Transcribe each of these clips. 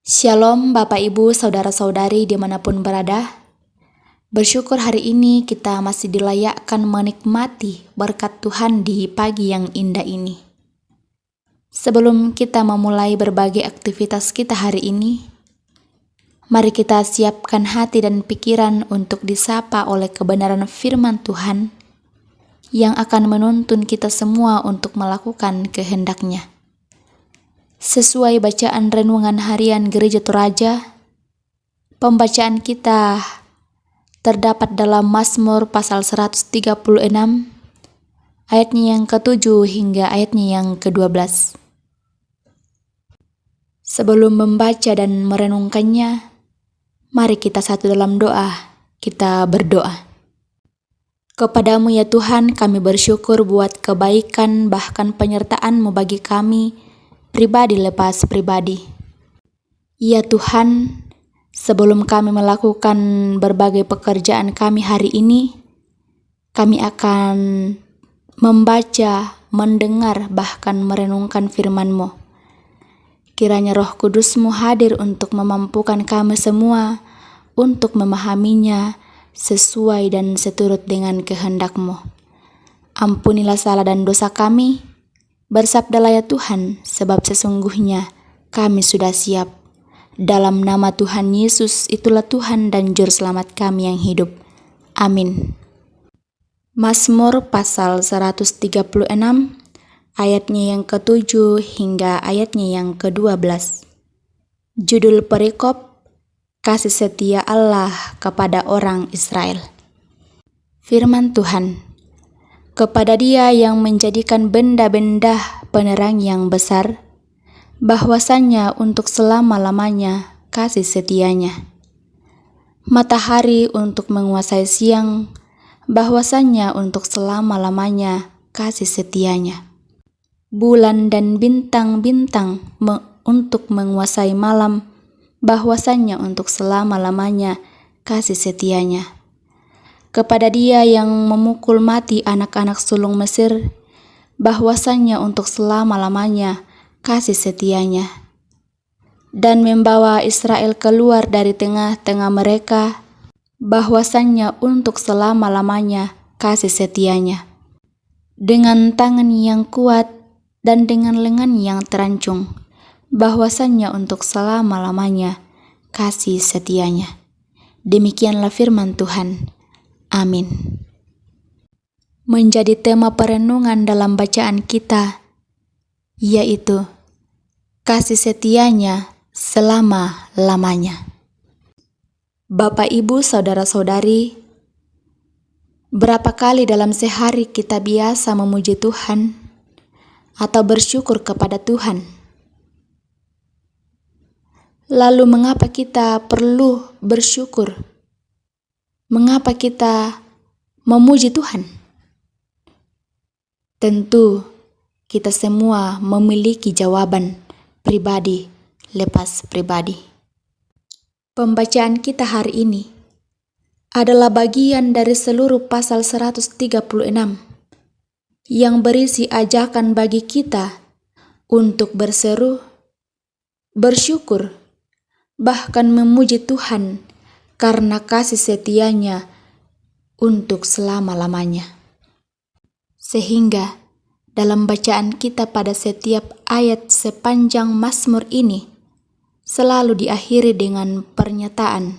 Shalom Bapak Ibu Saudara-saudari dimanapun berada. Bersyukur hari ini kita masih dilayakkan menikmati berkat Tuhan di pagi yang indah ini. Sebelum kita memulai berbagai aktivitas kita hari ini, mari kita siapkan hati dan pikiran untuk disapa oleh kebenaran firman Tuhan yang akan menuntun kita semua untuk melakukan kehendak-Nya. Sesuai bacaan renungan harian Gereja Toraja, pembacaan kita terdapat dalam Mazmur pasal 136, ayatnya yang ke-7 hingga ayatnya yang ke-12. Sebelum membaca dan merenungkannya, mari kita satu dalam doa, kita berdoa. Kepadamu ya Tuhan, kami bersyukur buat kebaikan bahkan penyertaan-Mu bagi kami, pribadi lepas pribadi. Ya Tuhan, sebelum kami melakukan berbagai pekerjaan kami hari ini, kami akan membaca, mendengar, bahkan merenungkan firman-Mu. Kiranya Roh Kudus-Mu hadir untuk memampukan kami semua untuk memahaminya sesuai dan seturut dengan kehendak-Mu. Ampunilah salah dan dosa kami. Bersabdalah ya Tuhan, sebab sesungguhnya kami sudah siap. Dalam nama Tuhan Yesus, itulah Tuhan dan Juru Selamat kami yang hidup. Amin. Mazmur pasal 136, ayatnya yang ke-7 hingga ayatnya yang ke-12. Judul perikop, Kasih Setia Allah kepada orang Israel. Firman Tuhan, kepada Dia yang menjadikan benda-benda penerang yang besar, bahwasannya untuk selama-lamanya kasih setianya. Matahari untuk menguasai siang, bahwasannya untuk selama-lamanya kasih setianya. Bulan dan bintang-bintang untuk menguasai malam, bahwasannya untuk selama-lamanya kasih setianya. Kepada Dia yang memukul mati anak-anak sulung Mesir, bahwasannya untuk selama-lamanya kasih setianya. Dan membawa Israel keluar dari tengah-tengah mereka, bahwasannya untuk selama-lamanya kasih setianya. Dengan tangan yang kuat dan dengan lengan yang terancung, bahwasannya untuk selama-lamanya kasih setianya. Demikianlah firman Tuhan. Amin. Menjadi tema perenungan dalam bacaan kita, yaitu kasih setianya selama-lamanya. Bapak, Ibu, Saudara-saudari, berapa kali dalam sehari kita biasa memuji Tuhan atau bersyukur kepada Tuhan? Lalu mengapa kita perlu bersyukur? Mengapa kita memuji Tuhan? Tentu kita semua memiliki jawaban pribadi lepas pribadi. Pembacaan kita hari ini adalah bagian dari seluruh pasal 136 yang berisi ajakan bagi kita untuk berseru, bersyukur, bahkan memuji Tuhan karena kasih setianya untuk selama-lamanya. Sehingga dalam bacaan kita pada setiap ayat sepanjang Mazmur ini selalu diakhiri dengan pernyataan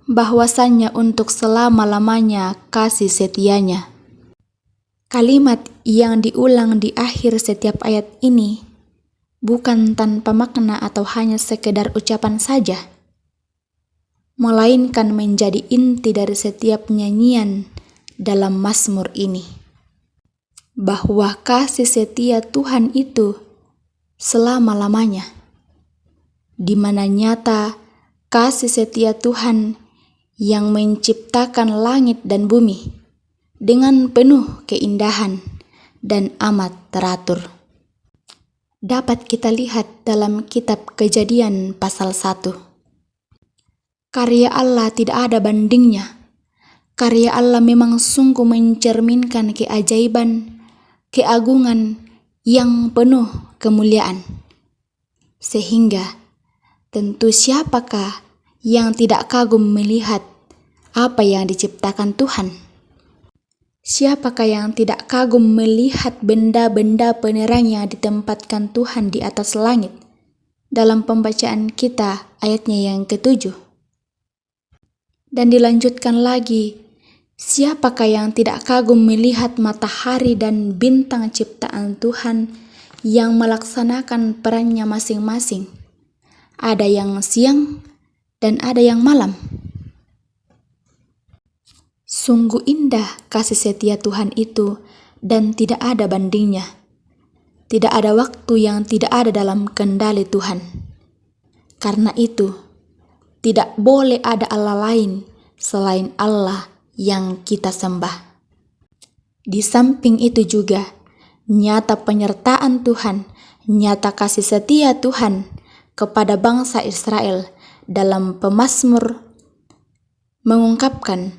bahwasannya untuk selama-lamanya kasih setianya. Kalimat yang diulang di akhir setiap ayat ini bukan tanpa makna atau hanya sekedar ucapan saja, melainkan menjadi inti dari setiap nyanyian dalam Mazmur ini, bahwa kasih setia Tuhan itu selama-lamanya, di mana nyata kasih setia Tuhan yang menciptakan langit dan bumi dengan penuh keindahan dan amat teratur. Dapat kita lihat dalam kitab Kejadian pasal 1. Karya Allah tidak ada bandingnya. Karya Allah memang sungguh mencerminkan keajaiban, keagungan yang penuh kemuliaan. Sehingga Tentu siapakah yang tidak kagum melihat apa yang diciptakan Tuhan? Siapakah yang tidak kagum melihat benda-benda penerang yang ditempatkan Tuhan di atas langit? Dalam pembacaan kita ayatnya yang ke-7. Dan dilanjutkan lagi, siapakah yang tidak kagum melihat matahari dan bintang ciptaan Tuhan yang melaksanakan perannya masing-masing? Ada yang siang dan ada yang malam. Sungguh indah kasih setia Tuhan itu dan tidak ada bandingnya. Tidak ada waktu yang tidak ada dalam kendali Tuhan. Karena itu, tidak boleh ada Allah lain selain Allah yang kita sembah. Di samping itu juga, nyata penyertaan Tuhan, nyata kasih setia Tuhan kepada bangsa Israel dalam Pemazmur mengungkapkan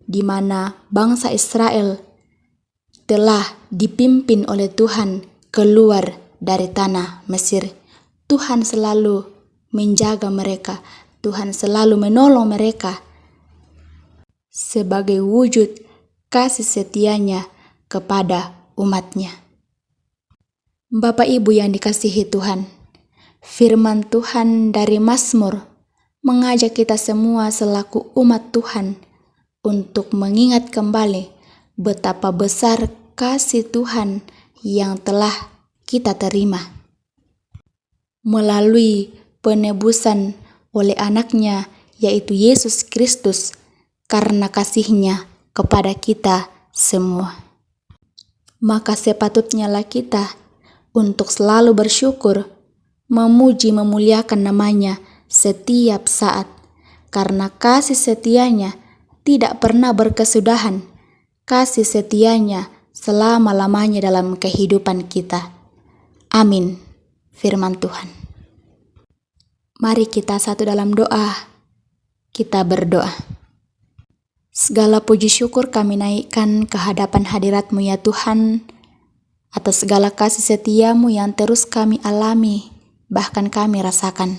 di mana bangsa Israel telah dipimpin oleh Tuhan keluar dari tanah Mesir. Tuhan selalu menjaga mereka, Tuhan selalu menolong mereka sebagai wujud kasih setianya kepada umatnya. Bapak Ibu yang dikasihi Tuhan, firman Tuhan dari Mazmur mengajak kita semua selaku umat Tuhan untuk mengingat kembali betapa besar kasih Tuhan yang telah kita terima melalui penebusan oleh anaknya yaitu Yesus Kristus karena kasih-Nya kepada kita semua. Maka sepatutnyalah kita untuk selalu bersyukur, memuji memuliakan namanya setiap saat karena kasih setianya tidak pernah berkesudahan, kasih setianya selama-lamanya dalam kehidupan kita. Amin. Firman Tuhan. Mari kita satu dalam doa. Kita berdoa. Segala puji syukur kami naikkan ke hadapan hadirat-Mu ya Tuhan, atas segala kasih setia-Mu yang terus kami alami, bahkan kami rasakan.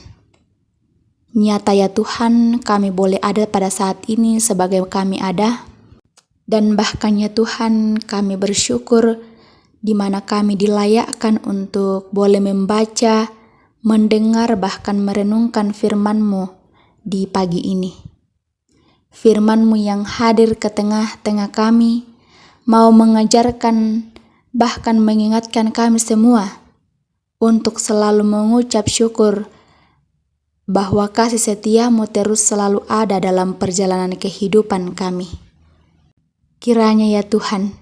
Nyata ya Tuhan, kami boleh ada pada saat ini sebagai kami ada. Dan bahkan ya Tuhan, kami bersyukur di mana kami dilayakkan untuk boleh membaca, mendengar, bahkan merenungkan firman-Mu di pagi ini. Firman-Mu yang hadir ke tengah-tengah kami, mau mengajarkan, bahkan mengingatkan kami semua untuk selalu mengucap syukur bahwa kasih setia-Mu terus selalu ada dalam perjalanan kehidupan kami. Kiranya ya Tuhan,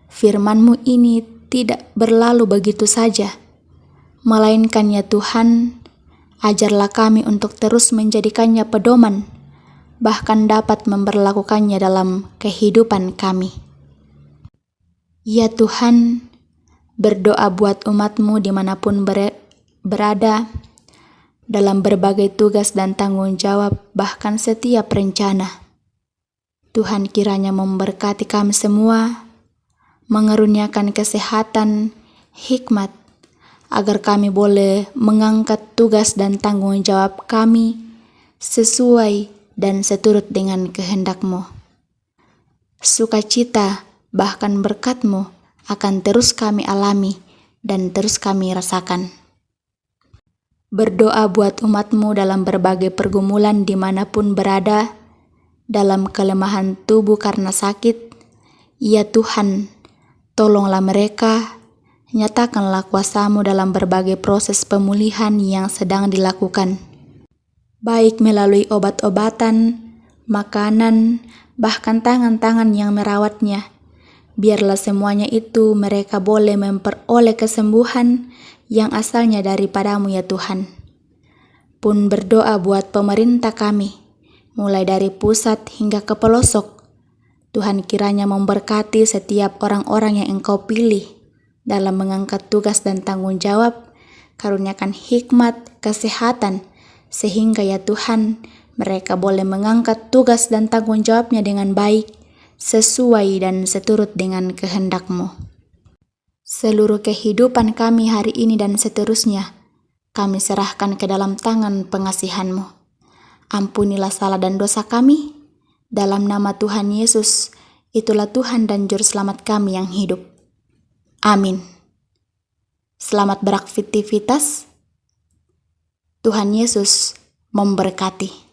firman-Mu ini tidak berlalu begitu saja, melainkan ya Tuhan, ajarlah kami untuk terus menjadikannya pedoman, bahkan dapat memperlakukannya dalam kehidupan kami. Ya Tuhan, berdoa buat umat-Mu dimanapun berada, dalam berbagai tugas dan tanggung jawab, bahkan setiap rencana. Tuhan kiranya memberkati kami semua, mengeruniakan kesehatan, hikmat, agar kami boleh mengangkat tugas dan tanggung jawab kami sesuai dan seturut dengan kehendak-Mu. Sukacita, bahkan berkat-Mu akan terus kami alami dan terus kami rasakan. Berdoa buat umat-Mu dalam berbagai pergumulan dimanapun berada, dalam kelemahan tubuh karena sakit. Ya Tuhan, tolonglah mereka, nyatakanlah kuasa-Mu dalam berbagai proses pemulihan yang sedang dilakukan, baik melalui obat-obatan, makanan, bahkan tangan-tangan yang merawatnya. Biarlah semuanya itu mereka boleh memperoleh kesembuhan yang asalnya daripada-Mu ya Tuhan. Pun berdoa buat pemerintah kami, mulai dari pusat hingga ke pelosok. Tuhan kiranya memberkati setiap orang-orang yang Engkau pilih dalam mengangkat tugas dan tanggung jawab, karuniakan hikmat, kesehatan, sehingga ya Tuhan, mereka boleh mengangkat tugas dan tanggung jawabnya dengan baik, sesuai dan seturut dengan kehendak-Mu. Seluruh kehidupan kami hari ini dan seterusnya, kami serahkan ke dalam tangan pengasihan-Mu. Ampunilah salah dan dosa kami. Dalam nama Tuhan Yesus, itulah Tuhan dan Juru Selamat kami yang hidup. Amin. Selamat beraktivitas. Tuhan Yesus memberkati.